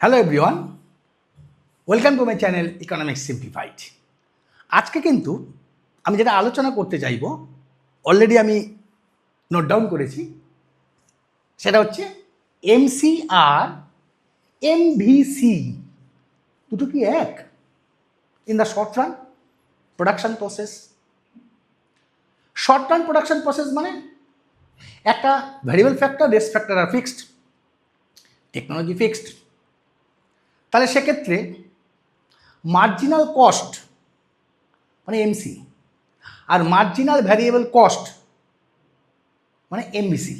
Hello everyone, welcome to my channel economics simplified. আজকে কিন্তু আমি যেটা আলোচনা করতে চাইব অলরেডি আমি নোট ডাউন করেছি, সেটা হচ্ছে এমসি আর এমভিসি দুটো কি এক in the short run production process. Short run production process মানে একটা ভ্যারিয়েবল ফ্যাক্টর, রেস্ট ফ্যাক্টর আর ফিক্সড, টেকনোলজি ফিক্সড। তাহলে সেক্ষেত্রে মার্জিনাল কস্ট মানে এমসি আর মার্জিনাল ভ্যারিয়েবল কস্ট মানে এমভিসি,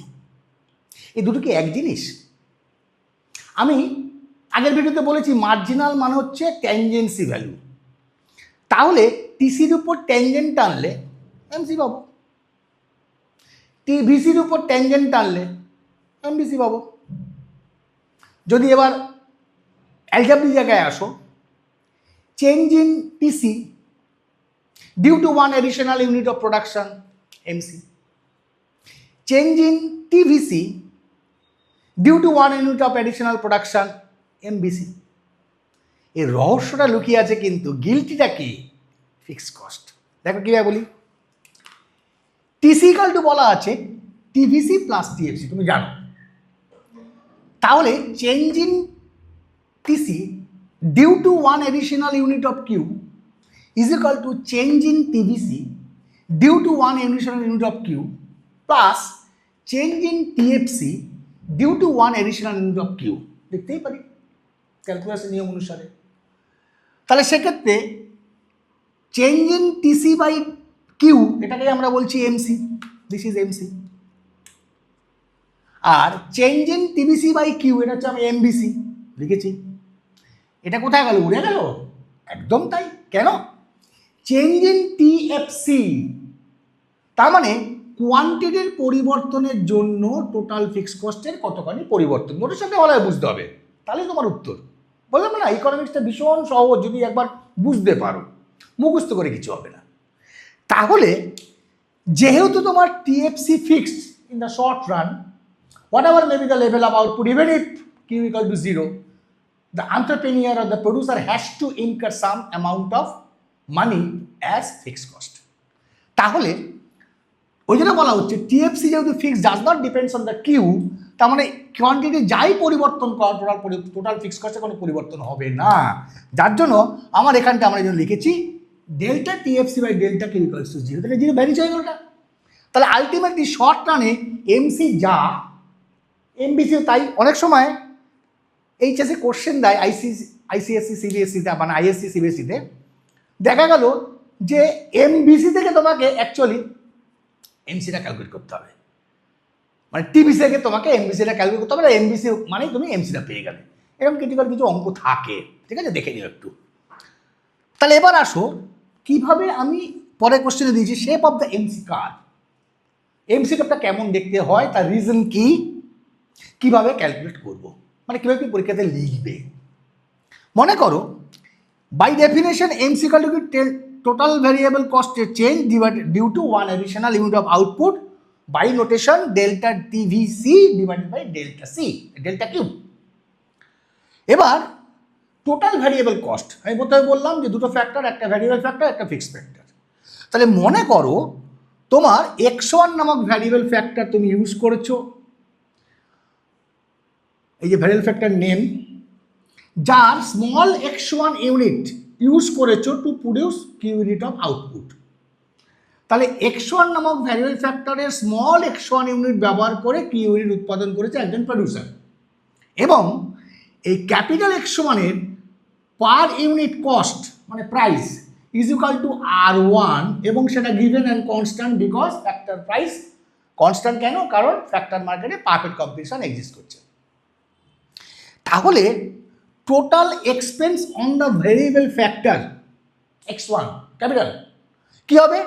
এই দুটো কি এক জিনিস? আমি আগের ভিডিওতে বলেছি মার্জিনাল মানে হচ্ছে ট্যানজেন্সি ভ্যালু। তাহলে টিসির উপর ট্যানজেন্ট টানলে এমসি পাবো, ভিসির উপর ট্যানজেন্ট টানলে এমভিসি পাবো। যদি এবার অ্যালজেব্রি জায়গায় আসো, change in TC due to one additional unit of production MC, change in TVC due to one unit of additional production MBC. এর রহস্যটা লুকিয়ে আছে, কিন্তু গিলটিটা কি? Fixed cost. দেখো কীভাবে বলি। টিসি ইকাল টু বলা আছে টিভিসি প্লাস টিএফসি, তুমি জানো। তাহলে change in TC due to one additional unit of Q is equal to change in TVC due to one additional unit of Q plus change in TFC due to one additional unit of Q। দেখতেই পারি ক্যালকুলাসের নিয়ম অনুসারে। তাহলে সেক্ষেত্রে change in TC by Q এটাকে আমরা বলছি MC, this is MC. আর change in TVC by Q এটা হচ্ছে আমি এমবিসি লিখেছি। এটা কোথায় গেল? উড়ে গেল? একদম তাই। কেন? চেঞ্জ ইন টিএফসি তার মানে কোয়ান্টিটির পরিবর্তনের জন্য টোটাল ফিক্সড কস্টের কতখানি পরিবর্তন, ওটার সাথে ভালো বুঝতে হবে, তাহলেই তোমার উত্তর। বললাম না, ইকোনমিক্সটা ভীষণ সহজ, যদি একবার বুঝতে পারো, মুখস্থ করে কিছু হবে না। তাহলে যেহেতু তোমার TFC fixed in the short run, whatever may be the level of output, even if Q equal to 0, the entrepreneur or the producer has to incur some amount of money as fixed cost। তাহলে ওই জন্য বলা হচ্ছে TFC যেহেতু fixed does not depends on the Q, তার মানে quantity যাই পরিবর্তন করা টোটাল ফিক্সড কস্টে কোনো পরিবর্তন হবে না। যার জন্য আমার এখানটা আমরা যেন লিখেছি delta TFC by delta Q equals to 0, তাহলে 0 ভ্যারি হয়ে গেল না। তাহলে আলটিমেটলি শর্ট রানে এমসি যা এমবিসি তাই। অনেক সময় এইচএসে কোশ্চেন দেয় আইসিএসসি সিবিএসসিতে মানে আইএসসি সিবিএসসিতে, দেখা গেল যে এমবিসি থেকে তোমাকে অ্যাকচুয়ালি এমসিটা ক্যালকুলেট করতে হবে, মানে টিভিসি থেকে তোমাকে এমবিসিটা ক্যালকুলেট করতে হবে, এমবিসি মানে তুমি এমসিটা পেয়ে গেলে। এরকম ক্রিটিক্যাল কিছু অঙ্ক থাকে, ঠিক আছে, দেখে নিও একটু। তাহলে এবার আসো কিভাবে আমি পরের কোশ্চেনে দিয়েছি shape of the MC curve. MC কার্ভটা কেমন দেখতে হয়, তার রিজন কি, কিভাবে ক্যালকুলেট করবো, মানে কীভাবে কি পরীক্ষাতে লিখবে। মনে করো by definition MC equal to total variable কস্টের change divided due to one additional unit of output by notation delta TVC divided by delta C delta Q. এবার টোটাল ভ্যারিয়েবল কস্ট আমি প্রথমে বললাম যে দুটো ফ্যাক্টর, একটা ভ্যারিয়েবল ফ্যাক্টর, একটা fixed factor. তাহলে মনে করো তোমার x1 নামক ভ্যারিয়েবল ফ্যাক্টর তুমি ইউজ করেছো, এই যে ভ্যারিয়েবল ফ্যাক্টর নেম, যার স্মল x1 ইউনিট ইউজ করেছো to produce Q unit of output. তাহলে x1 নামক ভ্যারিয়েবল ফ্যাক্টরের স্মল x1 ইউনিট ব্যবহার করে কিউ ইউনিট উৎপাদন করেছে একজন প্রডিউসার, এবং এই ক্যাপিটাল x1 এর পার ইউনিট কস্ট মানে price is equal to R1, এবং সেটা given and constant because factor price constant. কেন? কারণ ফ্যাক্টর মার্কেটে পারফেক্ট কম্পিটিশন এক্সিস্ট করছে। তাহলে total expense on the variable factor x1 capital কী হবে?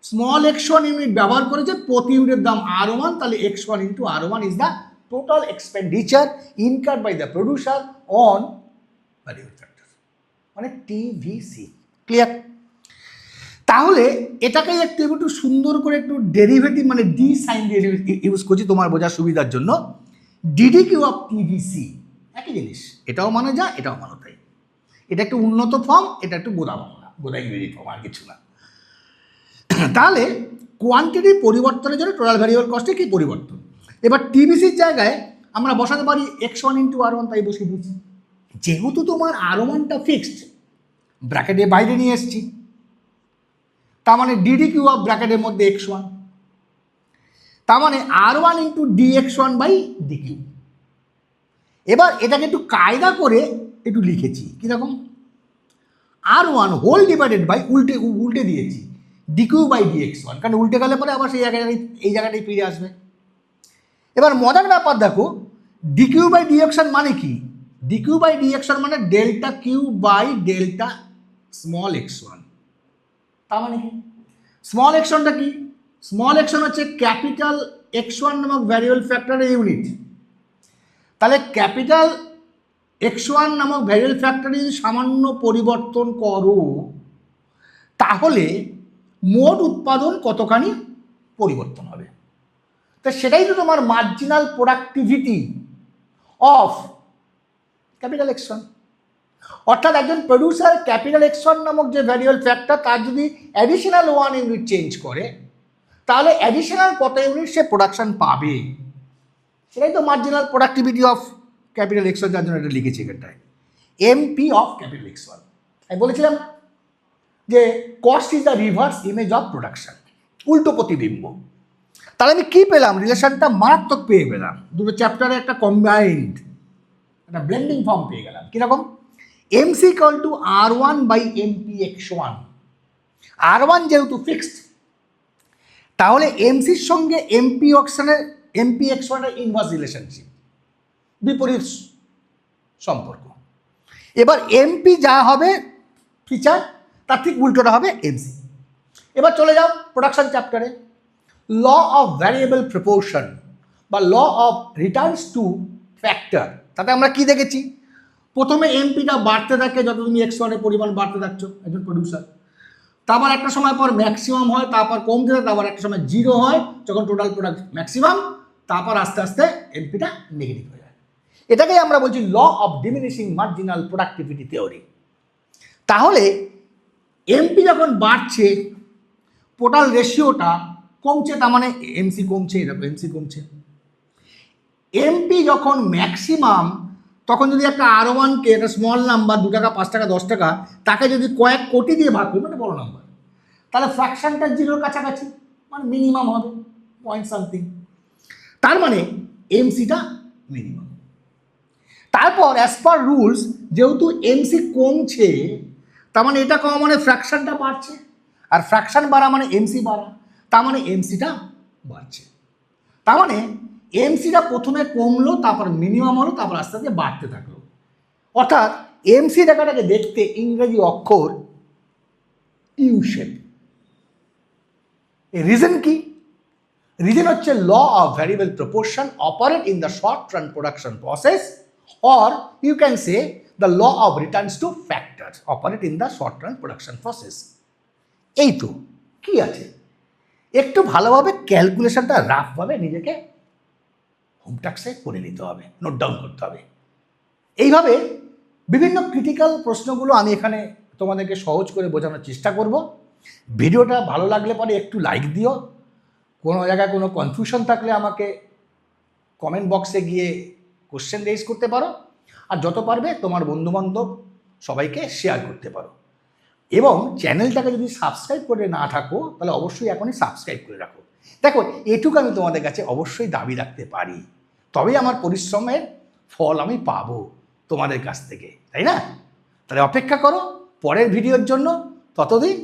স্মল x1 ইউনিট ব্যবহার করেছে, প্রতি ইউনিটের দাম R1, তাহলে x1 into R1 is the total expenditure incurred by the producer on variable factor, মানে টিভিসি। ক্লিয়ার? তাহলে এটাকে একটু সুন্দর করে একটু ডেরিভেটিভ মানে ডি সাইন দিয়ে ইউজ করছি তোমার বোঝার সুবিধার জন্য। ডিডিকিউ অফ টিভিসি একই জিনিস, এটাও মানে যা, এটাও মানে তাই। এটা একটু উন্নত ফর্ম, এটা একটু গোদা বাংলা, গোদা ইংরেজি ফর্ম, আর কিছু না। তাহলে কোয়ান্টিটির পরিবর্তনের জন্য টোটাল ভ্যারিয়েবল কস্টে কি পরিবর্তন। এবার টিবিসির জায়গায় আমরা বসাতে পারি x1 ইন্টু R1, তাই বসিয়ে দিচ্ছি। যেহেতু তোমার R1টা ফিক্সড, ব্র্যাকেটে বাইরে নিয়ে এসছি, তার মানে ডিডি কিউ অফ ব্র্যাকেটের মধ্যে x1, তার মানে R1 into dx1 by DQ. এবার এটাকে একটু কায়দা করে একটু লিখেছি কীরকম, R1 হোল ডিভাইডেড বাই উল্টে দিয়েছি ডিকিউ বাই dx1, কারণ উল্টে গেলে পরে আবার সেই জায়গাটাই এই জায়গাটাই ফিরে আসবে। এবার মজার ব্যাপার দেখো, ডিকিউ বাই dx1 মানে কি, ডিকিউ বাই dx1 মানে delta Q by delta small x1। তার মানে কি স্মল x1টা কি, স্মল x1 হচ্ছে ক্যাপিটাল x1 নামক ভ্যারিয়েবল ফ্যাক্টরের ইউনিট। তাহলে ক্যাপিটাল x1 নামক ভ্যারিয়েবল ফ্যাক্টরে যদি সামান্য পরিবর্তন করো, তাহলে মোট উৎপাদন কতখানি পরিবর্তন হবে। তো সেটাই তো তোমার marginal productivity of capital x1। অর্থাৎ একজন প্রডিউসার ক্যাপিটাল x1 নামক যে ভ্যারিয়েবল ফ্যাক্টর, তার যদি অ্যাডিশনাল 1 ইউনিট চেঞ্জ করে, তাহলে অ্যাডিশনাল কত ইউনিট সে প্রোডাকশন পাবে, সেটাই তো marginal productivity of capital x1, যার জন্য এটা লিখেছি এখানটায় এমপি অফ ক্যাপিটাল x1। আমি বলেছিলাম যে cost is the reverse image of production, উল্টো প্রতিবিম্ব। তাহলে আমি কী পেলাম, রিলেশনটা মারাত্মক পেয়ে পেলাম, দুটো চ্যাপ্টারে একটা কম্বাইন্ড একটা ব্লেন্ডিং ফর্ম পেয়ে গেলাম। কীরকম, MC equal to R1 by MP x1। R1 যেহেতু ফিক্সড, তাহলে এমসির সঙ্গে এমপি x1-এর ইনভার্স রিলেশনশিপ, বিপরীত সম্পর্ক। এবার এমপি যা হবে ফিচার, তার ঠিক উল্টোটা হবে এমসি। এবার চলে যাও প্রোডাকশন চ্যাপ্টারে, ল অফ ভ্যারিয়েবল প্রপোর্শন বা law of returns to factor. তাতে আমরা কি দেখেছি, প্রথমে এমপিটা বাড়তে থাকে যত তুমি x1-এর পরিমাণ বাড়তে থাকছো একজন প্রডিউসার, তারপর একটা সময় পর ম্যাক্সিমাম হয়, তারপর কমতে থাকে, তারপর একটা সময় জিরো হয় যখন টোটাল প্রোডাক্ট ম্যাক্সিমাম, তারপর আস্তে আস্তে এমপিটা নেগেটিভ হয়ে যায়। এটাকেই আমরা বলছি law of diminishing marginal productivity theory. তাহলে এমপি যখন বাড়ছে, টোটাল রেশিওটা কমছে, তার মানে এমসি কমছে, এরকম এমসি কমছে। এমপি যখন ম্যাক্সিমাম, তখন যদি একটা R1-কে একটা স্মল নাম্বার 2 টাকা 5 টাকা 10 টাকা, তাকে যদি কয়েক কোটি দিয়ে ভাগ করি, মানে বড় নাম্বার, তাহলে ফ্র্যাকশনটা জিরোর কাছাকাছি, মানে মিনিমাম হবে পয়েন্ট সামথিং, তার মানে এমসিটা মিনিমাম। তারপর অ্যাজ পার রুলস, যেহেতু এমসি কমছে, তার মানে এটা কমা মানে ফ্র্যাকশনটা বাড়ছে, আর ফ্র্যাকশন বাড়া মানে এমসি বাড়া, তার মানে এমসিটা বাড়ছে। তার মানে এমসিটা প্রথমে কমলো, তারপর মিনিমাম হলো, তারপর আস্তে আস্তে বাড়তে থাকলো। অর্থাৎ এমসি জায়গাটাকে দেখতে ইংরেজি অক্ষর ইউ শেপ। রিজন কি, রিজন হচ্ছে law of variable proportion operate in the short run production process, or you can say the law of returns to factor operate in the short run production process. এই তো কি আছে, একটু ভালোভাবে ক্যালকুলেশনটা রাফভাবে নিজেকে হোমটাক্সে করে নিতে হবে, নোট ডাউন করতে হবে। এইভাবে বিভিন্ন ক্রিটিক্যাল প্রশ্নগুলো আমি এখানে তোমাদেরকে সহজ করে বোঝানোর চেষ্টা করব। ভিডিওটা ভালো লাগলে পরে একটু লাইক দিও, কোনো জায়গায় কোনো কনফিউশন থাকলে আমাকে কমেন্ট বক্সে গিয়ে কোশ্চেন রেজ করতে পারো, আর যত পারবে তোমার বন্ধুবান্ধব সবাইকে শেয়ার করতে পারো। এবং চ্যানেলটাকে যদি সাবস্ক্রাইব করে না থাকো, তাহলে অবশ্যই এখনই সাবস্ক্রাইব করে রাখো। দেখো, এটুকু আমি তোমাদের কাছে অবশ্যই দাবি রাখতে পারি, তবেই আমার পরিশ্রমের ফল আমি পাবো তোমাদের কাছ থেকে, তাই না? তাহলে অপেক্ষা করো পরের ভিডিওর জন্য, ততদিন